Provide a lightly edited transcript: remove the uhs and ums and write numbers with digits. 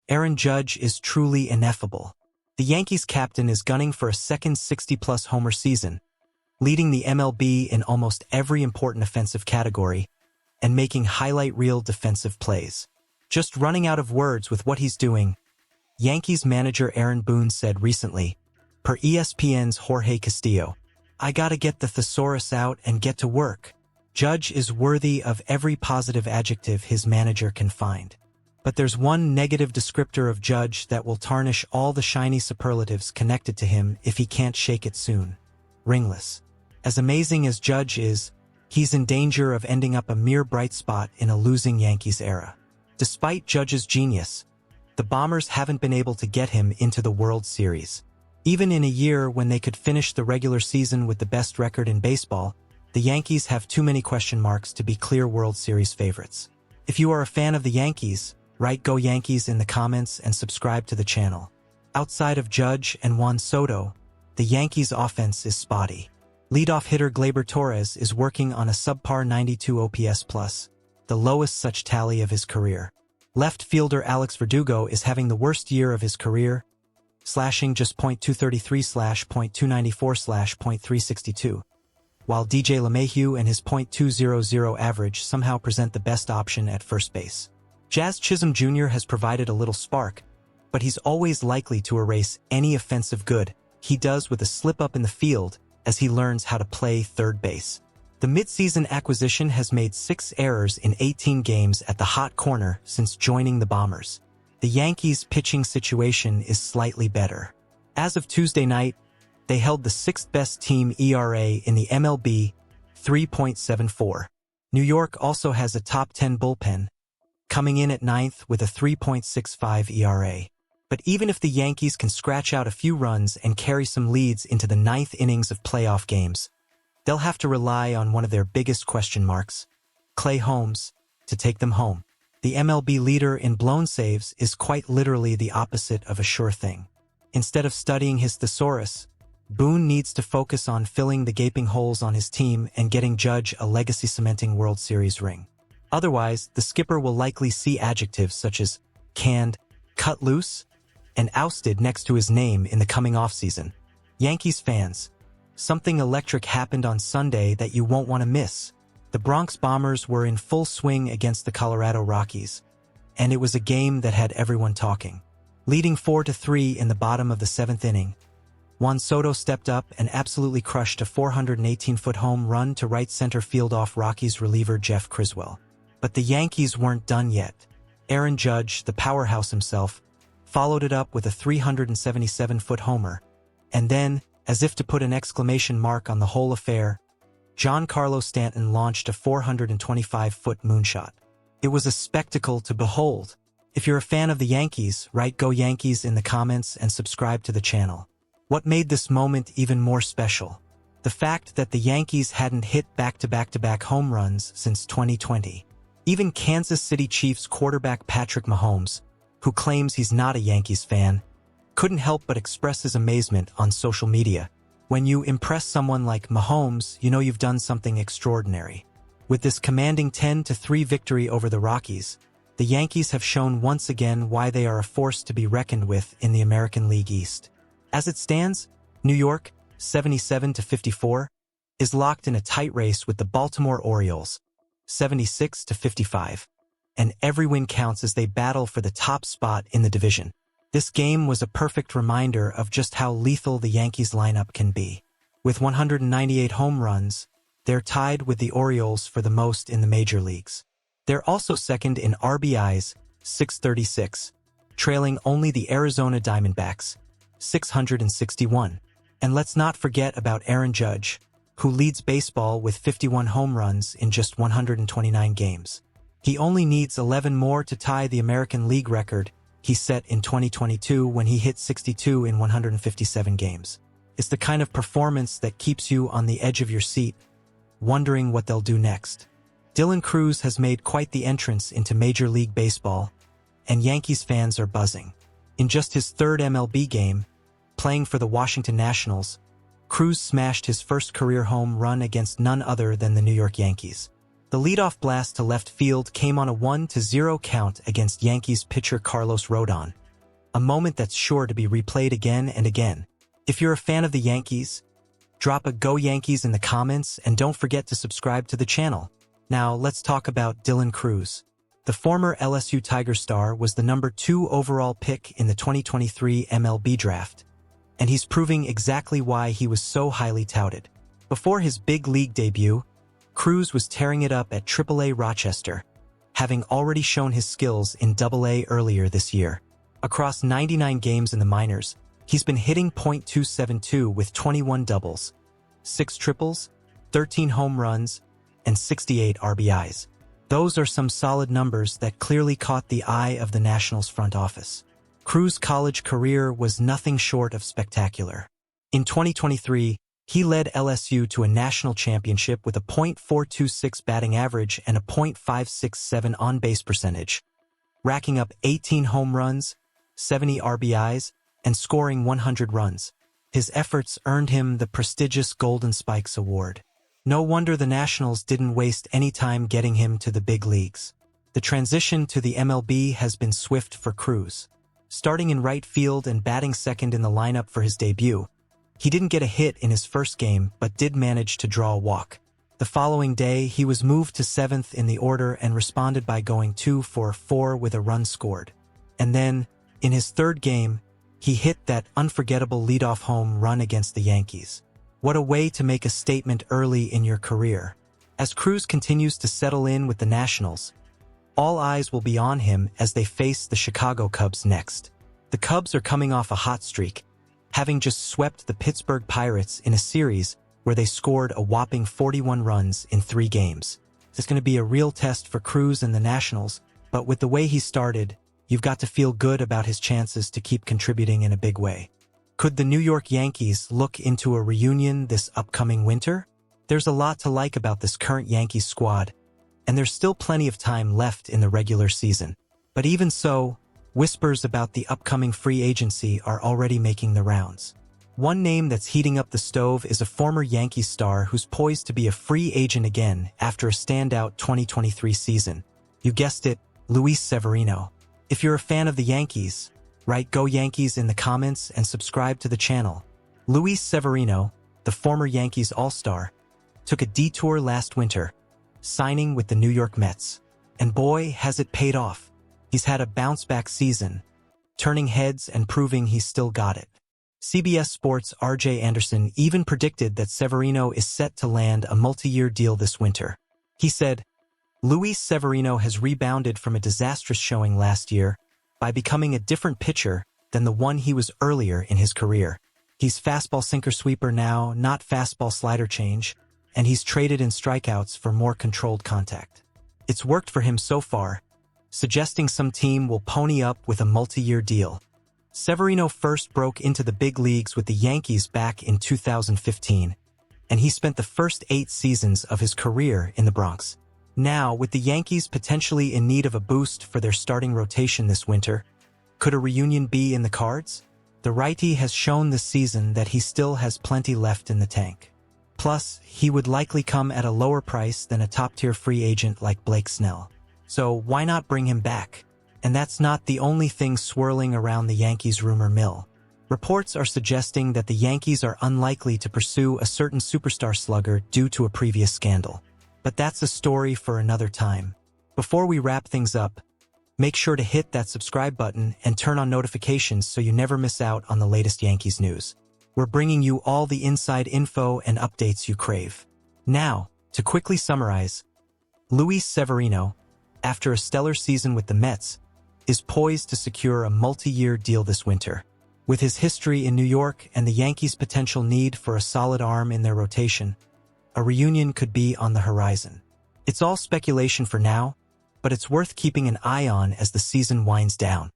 Aaron Judge is truly ineffable. The Yankees captain is gunning for a second 60-plus homer season, leading the MLB in almost every important offensive category and making highlight reel defensive plays. Just running out of words with what he's doing, Yankees manager Aaron Boone said recently, per ESPN's Jorge Castillo, "I gotta get the thesaurus out and get to work." Judge is worthy of every positive adjective his manager can find. But there's one negative descriptor of Judge that will tarnish all the shiny superlatives connected to him if he can't shake it soon. Ringless. As amazing as Judge is, he's in danger of ending up a mere bright spot in a losing Yankees era. Despite Judge's genius, the Bombers haven't been able to get him into the World Series. Even in a year when they could finish the regular season with the best record in baseball, the Yankees have too many question marks to be clear World Series favorites. If you are a fan of the Yankees, write "Go Yankees" in the comments and subscribe to the channel. Outside of Judge and Juan Soto, the Yankees' offense is spotty. Leadoff hitter Gleyber Torres is working on a subpar 92 OPS+, the lowest such tally of his career. Left fielder Alex Verdugo is having the worst year of his career, slashing just .233/.294/.362, while DJ LeMahieu and his .200 average somehow present the best option at first base. Jazz Chisholm Jr. has provided a little spark, but he's always likely to erase any offensive good he does with a slip-up in the field as he learns how to play third base. The midseason acquisition has made 6 errors in 18 games at the hot corner since joining the Bombers. The Yankees' pitching situation is slightly better. As of Tuesday night, they held the 6th-best team ERA in the MLB, 3.74. New York also has a top 10 bullpen, coming in at 9th with a 3.65 ERA. But even if the Yankees can scratch out a few runs and carry some leads into the 9th innings of playoff games, they'll have to rely on one of their biggest question marks, Clay Holmes, to take them home. The MLB leader in blown saves is quite literally the opposite of a sure thing. Instead of studying his thesaurus, Boone needs to focus on filling the gaping holes on his team and getting Judge a legacy-cementing World Series ring. Otherwise, the skipper will likely see adjectives such as canned, cut loose, and ousted next to his name in the coming offseason. Yankees fans, something electric happened on Sunday that you won't want to miss. The Bronx Bombers were in full swing against the Colorado Rockies, and it was a game that had everyone talking. Leading 4-3 in the bottom of the 7th inning, Juan Soto stepped up and absolutely crushed a 418-foot home run to right center field off Rockies reliever Jeff Criswell. But the Yankees weren't done yet. Aaron Judge, the powerhouse himself, followed it up with a 377-foot homer, and then, as if to put an exclamation mark on the whole affair, Giancarlo Stanton launched a 425-foot moonshot. It was a spectacle to behold. If you're a fan of the Yankees, write "Go Yankees" in the comments and subscribe to the channel. What made this moment even more special? The fact that the Yankees hadn't hit back-to-back-to-back home runs since 2020. Even Kansas City Chiefs quarterback Patrick Mahomes, who claims he's not a Yankees fan, couldn't help but express his amazement on social media. When you impress someone like Mahomes, you know you've done something extraordinary. With this commanding 10-3 victory over the Rockies, the Yankees have shown once again why they are a force to be reckoned with in the American League East. As it stands, New York, 77-54, is locked in a tight race with the Baltimore Orioles, 76-55, and every win counts as they battle for the top spot in the division. This game was a perfect reminder of just how lethal the Yankees lineup can be. With 198 home runs, they're tied with the Orioles for the most in the major leagues. They're also second in RBIs, 636, trailing only the Arizona Diamondbacks, 661. And let's not forget about Aaron Judge, who leads baseball with 51 home runs in just 129 games. He only needs 11 more to tie the American League record he set in 2022 when he hit 62 in 157 games. It's the kind of performance that keeps you on the edge of your seat, wondering what they'll do next. Dylan Cruz has made quite the entrance into Major League Baseball, and Yankees fans are buzzing. In just his 3rd MLB game, playing for the Washington Nationals, Cruz smashed his first career home run against none other than the New York Yankees. The leadoff blast to left field came on a 1-0 count against Yankees pitcher Carlos Rodon, a moment that's sure to be replayed again and again. If you're a fan of the Yankees, drop a Go Yankees in the comments and don't forget to subscribe to the channel. Now let's talk about Dylan Cruz. The former LSU Tiger star was the number 2 overall pick in the 2023 MLB draft, and he's proving exactly why he was so highly touted. Before his big league debut, Cruz was tearing it up at AAA Rochester, having already shown his skills in AA earlier this year. Across 99 games in the minors, he's been hitting .272 with 21 doubles, 6 triples, 13 home runs, and 68 RBIs. Those are some solid numbers that clearly caught the eye of the Nationals front office. Cruz's college career was nothing short of spectacular. In 2023, he led LSU to a national championship with a .426 batting average and a .567 on-base percentage, racking up 18 home runs, 70 RBIs, and scoring 100 runs. His efforts earned him the prestigious Golden Spikes Award. No wonder the Nationals didn't waste any time getting him to the big leagues. The transition to the MLB has been swift for Cruz. Starting in right field and batting second in the lineup for his debut, he didn't get a hit in his first game but did manage to draw a walk. The following day, he was moved to 7th in the order and responded by going 2 for 4 with a run scored. And then, in his third game, he hit that unforgettable leadoff home run against the Yankees. What a way to make a statement early in your career. As Cruz continues to settle in with the Nationals, all eyes will be on him as they face the Chicago Cubs next. The Cubs are coming off a hot streak, having just swept the Pittsburgh Pirates in a series where they scored a whopping 41 runs in 3 games. It's going to be a real test for Cruz and the Nationals, but with the way he started, you've got to feel good about his chances to keep contributing in a big way. Could the New York Yankees look into a reunion this upcoming winter? There's a lot to like about this current Yankees squad, and there's still plenty of time left in the regular season. But even so, whispers about the upcoming free agency are already making the rounds. One name that's heating up the stove is a former Yankees star who's poised to be a free agent again after a standout 2023 season. You guessed it, Luis Severino. If you're a fan of the Yankees, write Go Yankees in the comments and subscribe to the channel. Luis Severino, the former Yankees All-Star, took a detour last winter, signing with the New York Mets. And boy, has it paid off. He's had a bounce-back season, turning heads and proving he's still got it. CBS Sports' R.J. Anderson even predicted that Severino is set to land a multi-year deal this winter. He said, Luis Severino has rebounded from a disastrous showing last year by becoming a different pitcher than the one he was earlier in his career. He's fastball sinker sweeper now, not fastball slider change, and he's traded in strikeouts for more controlled contact. It's worked for him so far, suggesting some team will pony up with a multi-year deal. Severino first broke into the big leagues with the Yankees back in 2015, and he spent the first 8 seasons of his career in the Bronx. Now, with the Yankees potentially in need of a boost for their starting rotation this winter, could a reunion be in the cards? The righty has shown this season that he still has plenty left in the tank. Plus, he would likely come at a lower price than a top-tier free agent like Blake Snell. So why not bring him back? And that's not the only thing swirling around the Yankees rumor mill. Reports are suggesting that the Yankees are unlikely to pursue a certain superstar slugger due to a previous scandal. But that's a story for another time. Before we wrap things up, make sure to hit that subscribe button and turn on notifications so you never miss out on the latest Yankees news. We're bringing you all the inside info and updates you crave. Now, to quickly summarize, Luis Severino, after a stellar season with the Mets, is poised to secure a multi-year deal this winter. With his history in New York and the Yankees' potential need for a solid arm in their rotation, a reunion could be on the horizon. It's all speculation for now, but it's worth keeping an eye on as the season winds down.